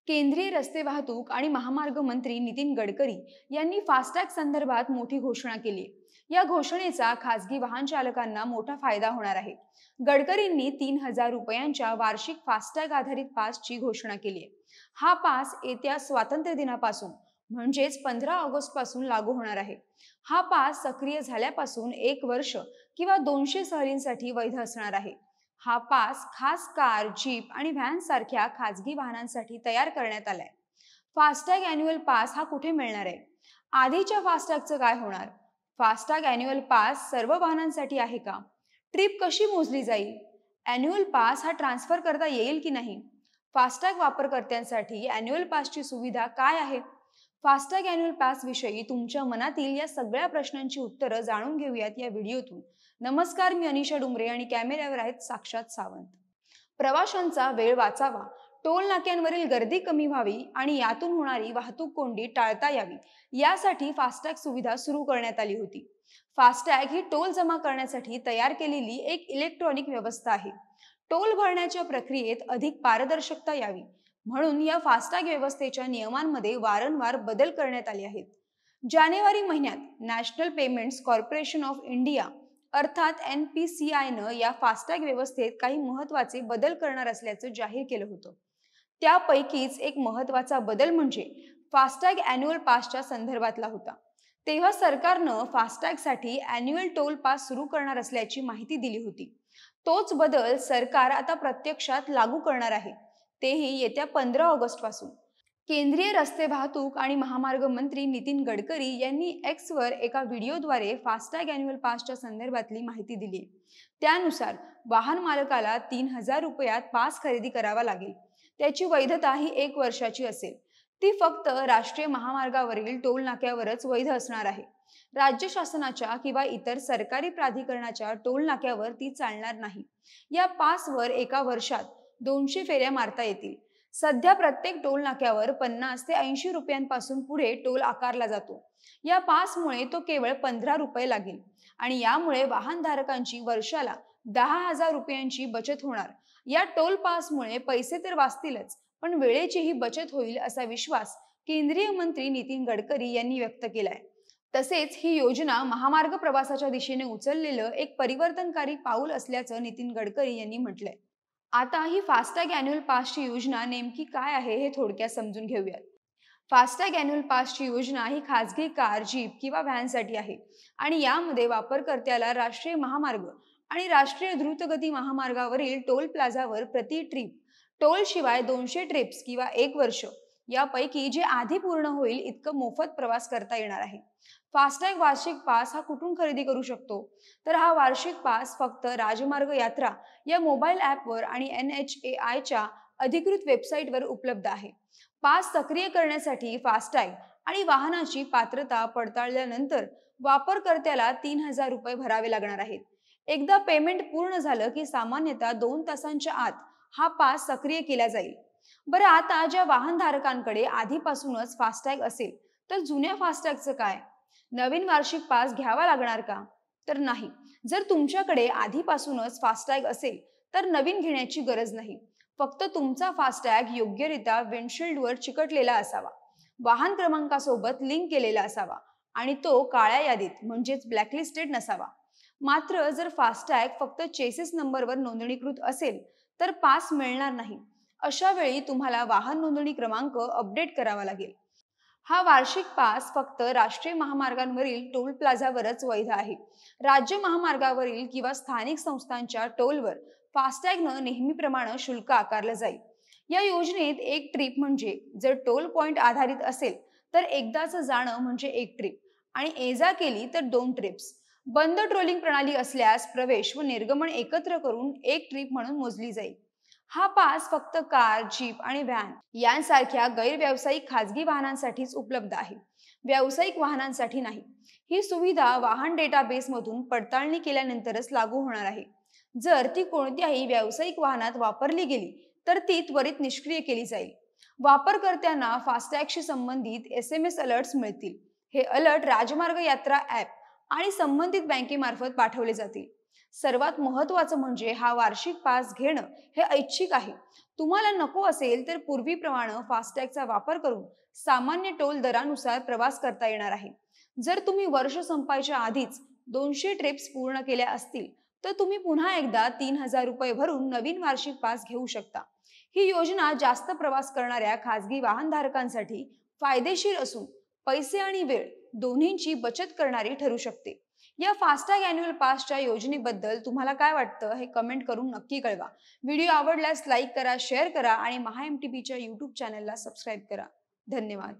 केंद्रीय रस्ते वाहतूक आणि महामार्ग मंत्री नितीन गडकरी यांनी फास्टॅग संदर्भात मोठी घोषणा केली आहे. या घोषणेचा खासगी वाहन चालकांना मोठा फायदा होणार आहे. गडकरींनी 3,000 रुपयांच्या वार्षिक फास्टॅग आधारित पासची घोषणा केली आहे. हा पास येत्या स्वातंत्र्य दिनापासून म्हणजेच 15 ऑगस्ट पासून लागू होणार आहे. हा पास सक्रिय झाल्यापासून 1 वर्ष किंवा 200 सहलींसाठी वैध असणार आहे. हा पास खास कार, जीप आणि व्हॅन सारख्या खाजगी वाहनांसाठी तयार करण्यात आलाय. फास्टॅग अॅन्युअल पास हा कुठे मिळणार आहे? आधीच्या फास्टॅगचं काय होणार? फास्टॅग अॅन्युअल पास सर्व वाहनांसाठी आहे का? ट्रिप कशी मोजली जाईल? अॅन्युअल पास हा ट्रान्सफर करता येईल की नाही? फास्टॅग वापरकर्त्यांसाठी अॅन्युअल पासची सुविधा काय आहे? फास्टॅग अॅन्युअल पास विषयी तुमच्या मनातील या सगळ्या प्रश्नांची उत्तरं जाणून घेऊयात या व्हिडिओतून. नमस्कार, मी अनिशा डुमरे आणि कॅमेऱ्यावर आहेत साक्षात सावंत. प्रवाशांचा वेळ वाचावा, टोल नाक्यांवरील गर्दी कमी व्हावी आणि यातून होणारी वाहतूक कोंडी टाळता यावी यासाठी फास्टॅग सुविधा सुरू करण्यात आली होती. फास्टॅग ही टोल जमा करण्यासाठी तयार केलेली एक इलेक्ट्रॉनिक व्यवस्था आहे. टोल भरण्याच्या प्रक्रियेत अधिक पारदर्शकता यावी म्हणून या फास्टॅग व्यवस्थेच्या नियमांमध्ये वारंवार बदल करण्यात आले आहेत. जानेवारी महिन्यात national payments corporation of India अर्थात NPCIनं या फास्टॅग व्यवस्थेत काही महत्त्वाचे बदल करणार असल्याचं जाहीर केलं होतं. त्यापैकीच एक महत्त्वाचा बदल म्हणजे फास्टॅग अॅन्युअल पासच्या संदर्भातला होता. तेव्हा सरकारनं फास्टॅगसाठी अॅन्युअल टोल पास सुरू करणार असल्याची माहिती दिली होती. तोच बदल सरकार आता प्रत्यक्षात लागू करणार आहे, तेही येत्या 15 ऑगस्ट पासून. केंद्रीय रस्ते वाहतूक आणि महामार्ग मंत्री नितीन गडकरी यांनी एक्सवर एका व्हिडिओद्वारे फास्टॅग अॅन्युअल पासच्या संदर्भातली माहिती दिली. त्यानुसार वाहन मालकाला 3,000 रुपयात पास खरेदी करावा लागेल. त्याची वैधता ही 1 वर्षाची असेल. ती फक्त राष्ट्रीय महामार्गावरील टोल नाक्यावरच वैध असणार आहे. राज्य शासनाच्या किंवा इतर सरकारी प्राधिकरणाच्या टोल नाक्यावर ती चालणार नाही. या पासवर 1 वर्षात 200 फेऱ्या मारता येतील. सध्या प्रत्येक टोल नाक्यावर 50 ते 80 रुपयांपासून पुढे टोल आकारला जातो. या पासमुळे तो केवळ 15 रुपये लागेल आणि यामुळे वाहनधारकांची वर्षाला 10,000 रुपयांची बचत होणार. या टोल पासमुळे पैसे तर वाचतीलच, पण वेळेचीही बचत होईल असा विश्वास केंद्रीय मंत्री नितीन गडकरी यांनी व्यक्त केलाय. तसेच ही योजना महामार्ग प्रवासाच्या दिशेने उचललेलं एक परिवर्तनकारी पाऊल असल्याचं नितीन गडकरी यांनी म्हटलंय. आता ही फास्टॅग अॅन्युअल पासची योजना नेमकी काय आहे हे थोडक्यात समजून घेऊयात. फास्टॅग अॅन्युअल पासची योजना ही खाजगी कार, जीप किंवा व्हॅनसाठी आहे आणि यामध्ये वापरकर्त्याला राष्ट्रीय महामार्ग आणि राष्ट्रीय द्रुतगती महामार्गावरील टोल प्लाझावर प्रति ट्रिप टोल शिवाय 200 ट्रिप्स किंवा 1 वर्ष यापैकी जे आधी पूर्ण होईल इतकं मोफत प्रवास करता येणार आहे. फास्टॅग वार्षिक पास हा कुठून खरेदी करू शकतो? तर हा वार्षिक पास फक्त राजमार्ग यात्रा या मोबाईल ॲपवर आणि NHAIच्या अधिकृत वेबसाईटवर उपलब्ध आहे. पास सक्रिय करण्यासाठी फास्टॅग आणि वाहनाची पात्रता पडताळल्यानंतर वापरकर्त्याला 3,000 रुपये भरावे लागणार आहेत. एकदा पेमेंट पूर्ण झालं की सामान्यतः 2 तासांच्या आत हा पास सक्रिय केला जाईल. बरं, आता ज्या वाहनधारकांकडे आधीपासूनच फास्टॅग असेल तर जुन्या फास्टॅगचं काय? नवीन वार्षिक पास घ्यावा लागणार का? तर नाही. जर तुमच्याकडे आधीपासूनच फास्टॅग असेल तर नवीन घेण्याची गरज नाही. फक्त तुमचा फास्टॅग योग्यरित्या विंडशील्डवर चिकटलेला असावा, वाहन क्रमांकासोबत लिंक केलेला असावा आणि तो काळ्या यादीत म्हणजेच ब्लॅकलिस्टेड नसावा. मात्र जर फास्टॅग फक्त चेसिस नंबरवर नोंदणीकृत असेल तर पास मिळणार नाही. अशा वेळी तुम्हाला वाहन नोंदणी क्रमांक अपडेट करावा लागेल. हा वार्षिक पास फक्त राष्ट्रीय महामार्गांवरील टोल प्लाझावरच वैध आहे. राज्य महामार्गावरील किंवा स्थानिक संस्थांच्या टोलवर फास्टॅगनं नेहमीप्रमाणे शुल्क आकारलं जाईल. या योजनेत एक ट्रिप म्हणजे जर टोल पॉइंट आधारित असेल तर एकदाचं जाणं म्हणजे एक ट्रिप आणि ये-जा केली तर 2 ट्रिप्स. बंद ट्रोलिंग प्रणाली असल्यास प्रवेश व निर्गमन एकत्र करून एक ट्रिप म्हणून मोजली जाईल. हा पास फक्त कार, जीप आणि व्हॅन यांसारख्या गैरव्यावसायिक खाजगी वाहनांसाठीच उपलब्ध आहे, व्यावसायिक वाहनांसाठी नाही. ही सुविधा वाहन डेटाबेसमधून पडताळणी केल्यानंतरच लागू होणार आहे. जर ती कोणत्याही व्यावसायिक वाहनात वापरली गेली तर ती त्वरित निष्क्रिय केली जाईल. वापरकर्त्यांना फास्टॅगशी संबंधित SMS अलर्ट्स मिळतील. हे अलर्ट राजमार्ग यात्रा ॲप आणि संबंधित बँकेमार्फत पाठवले जातील. सर्वात महत्त्वाचं म्हणजे हा वार्षिक पास घेणं हे ऐच्छिक आहे. तुम्हाला नको असेल तर पूर्वीप्रमाणे फास्टॅगचा वापर करून सामान्य टोल दरानुसार प्रवास करता येणार आहे. जर तुम्ही वर्ष संपायच्या आधीच 200 ट्रिप्स पूर्ण केल्या असतील तर तुम्ही पुन्हा एकदा 3,000 रुपये भरून नवीन वार्षिक पास घेऊ शकता. ही योजना जास्त प्रवास करणाऱ्या खाजगी वाहनधारकांसाठी फायदेशीर असून पैसे आणि वेळ दोन्हींची बचत करणारी ठरू शकते. या फास्टॅग अॅन्युअल पासच्या योजनेबद्दल तुम्हाला काय वाटतं हे कमेंट करून नक्की कळवा. व्हिडिओ आवडल्यास लाईक करा, शेअर करा आणि महा एमटीबीच्या यूट्यूब चॅनलला सबस्क्राईब करा. धन्यवाद.